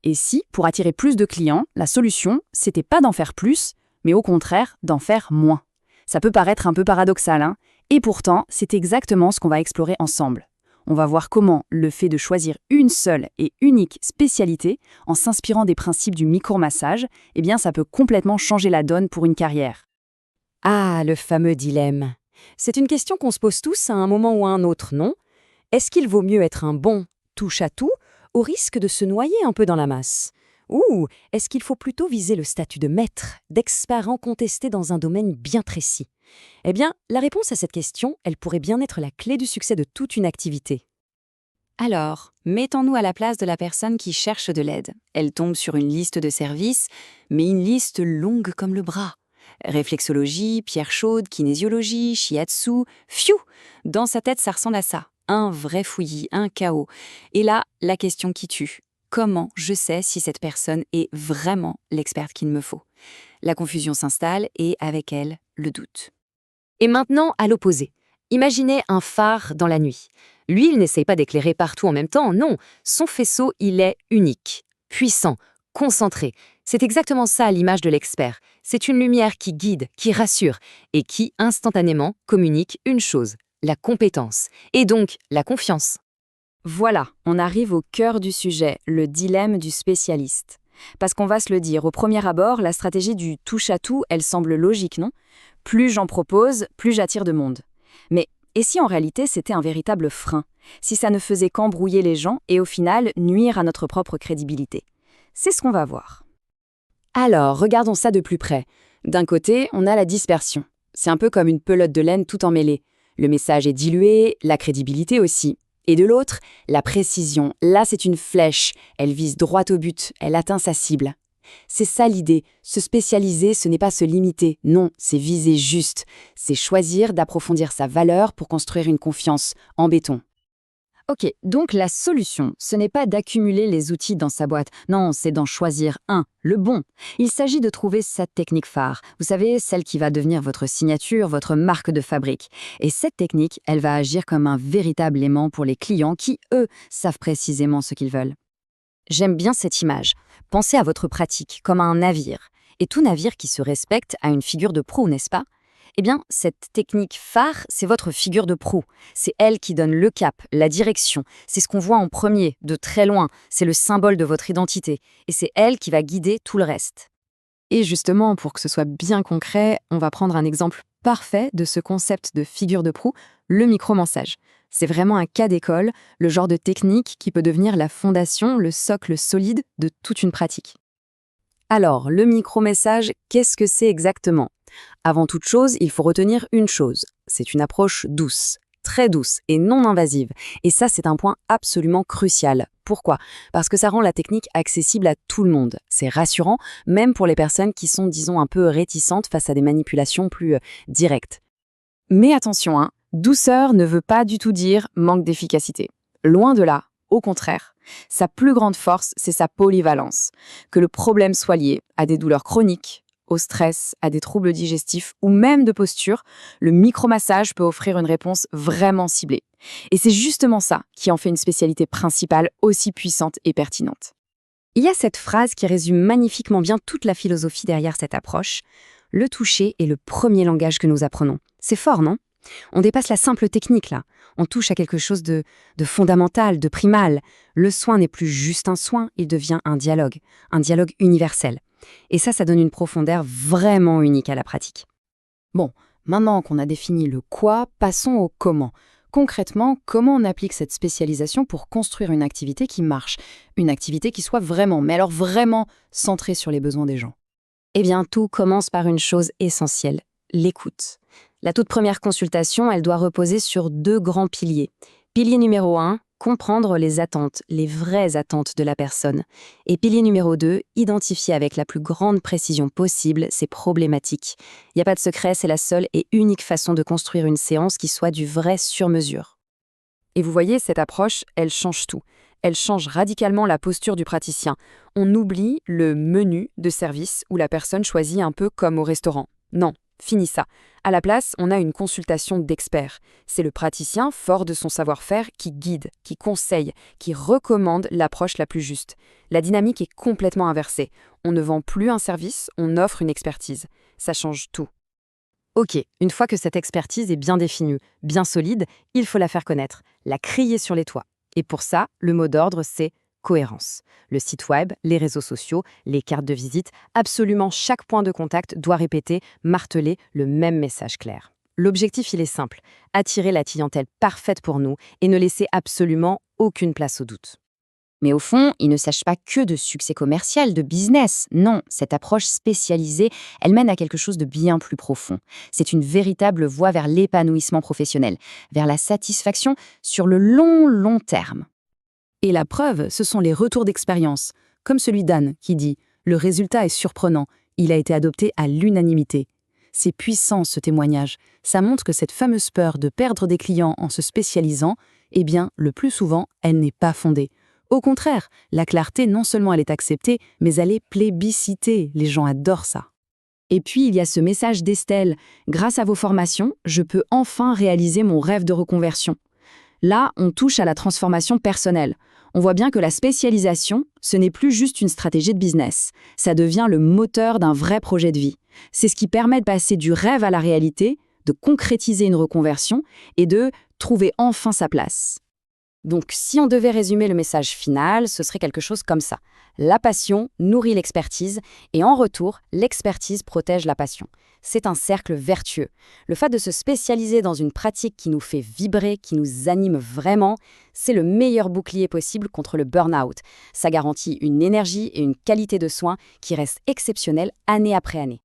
Et si, pour attirer plus de clients, la solution, c'était pas d'en faire plus, mais au contraire, d'en faire moins. Ça peut paraître un peu paradoxal, hein, et pourtant, c'est exactement ce qu'on va explorer ensemble. On va voir comment le fait de choisir une seule et unique spécialité, en s'inspirant des principes du micromassage, eh bien ça peut complètement changer la donne pour une carrière. Ah, le fameux dilemme. C'est une question qu'on se pose tous à un moment ou à un autre, non? Est-ce qu'il vaut mieux être un bon touche-à-tout au risque de se noyer un peu dans la masse? Ou est-ce qu'il faut plutôt viser le statut de maître, d'expert incontesté dans un domaine bien précis? Eh bien, la réponse à cette question, elle pourrait bien être la clé du succès de toute une activité. Alors, mettons-nous à la place de la personne qui cherche de l'aide. Elle tombe sur une liste de services, mais une liste longue comme le bras. Réflexologie, pierre chaude, kinésiologie, shiatsu, fiou! Dans sa tête, ça ressemble à ça. Un vrai fouillis, un chaos. Et là, la question qui tue. Comment je sais si cette personne est vraiment l'experte qu'il me faut? La confusion s'installe et, avec elle, le doute. Et maintenant, à l'opposé. Imaginez un phare dans la nuit. Lui, il n'essaye pas d'éclairer partout en même temps, non. Son faisceau, il est unique, puissant, concentré. C'est exactement ça l'image de l'expert. C'est une lumière qui guide, qui rassure, et qui, instantanément, communique une chose, la compétence, et donc la confiance. Voilà, on arrive au cœur du sujet, le dilemme du spécialiste. Parce qu'on va se le dire, au premier abord, la stratégie du touche-à-tout, elle semble logique, non? Plus j'en propose, plus j'attire de monde. Mais et si en réalité c'était un véritable frein? Si ça ne faisait qu'embrouiller les gens et au final nuire à notre propre crédibilité? C'est ce qu'on va voir. Alors, regardons ça de plus près. D'un côté, on a la dispersion. C'est un peu comme une pelote de laine tout emmêlée. Le message est dilué, la crédibilité aussi. Et de l'autre, la précision. Là, c'est une flèche. Elle vise droit au but, elle atteint sa cible. C'est ça l'idée. Se spécialiser, ce n'est pas se limiter. Non, c'est viser juste. C'est choisir d'approfondir sa valeur pour construire une confiance en béton. Ok, donc la solution, ce n'est pas d'accumuler les outils dans sa boîte. Non, c'est d'en choisir un, le bon. Il s'agit de trouver cette technique phare. Vous savez, celle qui va devenir votre signature, votre marque de fabrique. Et cette technique, elle va agir comme un véritable aimant pour les clients qui, eux, savent précisément ce qu'ils veulent. J'aime bien cette image. Pensez à votre pratique comme à un navire. Et tout navire qui se respecte a une figure de proue, n'est-ce pas? Eh bien, cette technique phare, c'est votre figure de proue. C'est elle qui donne le cap, la direction. C'est ce qu'on voit en premier, de très loin. C'est le symbole de votre identité. Et c'est elle qui va guider tout le reste. Et justement, pour que ce soit bien concret, on va prendre un exemple parfait de ce concept de figure de proue, le micromassage. C'est vraiment un cas d'école, le genre de technique qui peut devenir la fondation, le socle solide de toute une pratique. Alors, le micromassage, qu'est-ce que c'est exactement? Avant toute chose, il faut retenir une chose. C'est une approche douce, très douce et non invasive. Et ça, c'est un point absolument crucial. Pourquoi? Parce que ça rend la technique accessible à tout le monde. C'est rassurant, même pour les personnes qui sont, disons, un peu réticentes face à des manipulations plus directes. Mais attention, hein, douceur ne veut pas du tout dire manque d'efficacité. Loin de là, au contraire. Sa plus grande force, c'est sa polyvalence. Que le problème soit lié à des douleurs chroniques, au stress, à des troubles digestifs ou même de posture, le micromassage peut offrir une réponse vraiment ciblée. Et c'est justement ça qui en fait une spécialité principale aussi puissante et pertinente. Il y a cette phrase qui résume magnifiquement bien toute la philosophie derrière cette approche. Le toucher est le premier langage que nous apprenons. C'est fort, non? On dépasse la simple technique, là. On touche à quelque chose de fondamental, de primal. Le soin n'est plus juste un soin, il devient un dialogue universel. Et ça donne une profondeur vraiment unique à la pratique. Bon, maintenant qu'on a défini le quoi, passons au comment. Concrètement, comment on applique cette spécialisation pour construire une activité qui marche? Une activité qui soit vraiment, mais alors vraiment centrée sur les besoins des gens. Eh bien, tout commence par une chose essentielle, l'écoute. La toute première consultation, elle doit reposer sur 2 grands piliers. Pilier numéro 1, comprendre les attentes, les vraies attentes de la personne. Et pilier numéro 2, identifier avec la plus grande précision possible ses problématiques. Il n'y a pas de secret, c'est la seule et unique façon de construire une séance qui soit du vrai sur-mesure. Et vous voyez, cette approche, elle change tout. Elle change radicalement la posture du praticien. On oublie le menu de service où la personne choisit un peu comme au restaurant. Non, Fini ça. À la place, on a une consultation d'experts. C'est le praticien, fort de son savoir-faire, qui guide, qui conseille, qui recommande l'approche la plus juste. La dynamique est complètement inversée. On ne vend plus un service, on offre une expertise. Ça change tout. Ok, une fois que cette expertise est bien définie, bien solide, il faut la faire connaître, la crier sur les toits. Et pour ça, le mot d'ordre, c'est cohérence. Le site web, les réseaux sociaux, les cartes de visite, absolument chaque point de contact doit répéter, marteler le même message clair. L'objectif, il est simple, attirer la clientèle parfaite pour nous et ne laisser absolument aucune place au doute. Mais au fond, il ne s'agit pas que de succès commercial, de business. Non, cette approche spécialisée, elle mène à quelque chose de bien plus profond. C'est une véritable voie vers l'épanouissement professionnel, vers la satisfaction sur le long terme. Et la preuve, ce sont les retours d'expérience, comme celui d'Anne qui dit « Le résultat est surprenant, il a été adopté à l'unanimité ». C'est puissant ce témoignage. Ça montre que cette fameuse peur de perdre des clients en se spécialisant, eh bien, le plus souvent, elle n'est pas fondée. Au contraire, la clarté, non seulement elle est acceptée, mais elle est plébiscitée. Les gens adorent ça. Et puis, il y a ce message d'Estelle. Grâce à vos formations, je peux enfin réaliser mon rêve de reconversion. Là, on touche à la transformation personnelle. On voit bien que la spécialisation, ce n'est plus juste une stratégie de business. Ça devient le moteur d'un vrai projet de vie. C'est ce qui permet de passer du rêve à la réalité, de concrétiser une reconversion et de trouver enfin sa place. Donc, si on devait résumer le message final, ce serait quelque chose comme ça. La passion nourrit l'expertise et en retour, l'expertise protège la passion. C'est un cercle vertueux. Le fait de se spécialiser dans une pratique qui nous fait vibrer, qui nous anime vraiment, c'est le meilleur bouclier possible contre le burn-out. Ça garantit une énergie et une qualité de soins qui restent exceptionnelles année après année.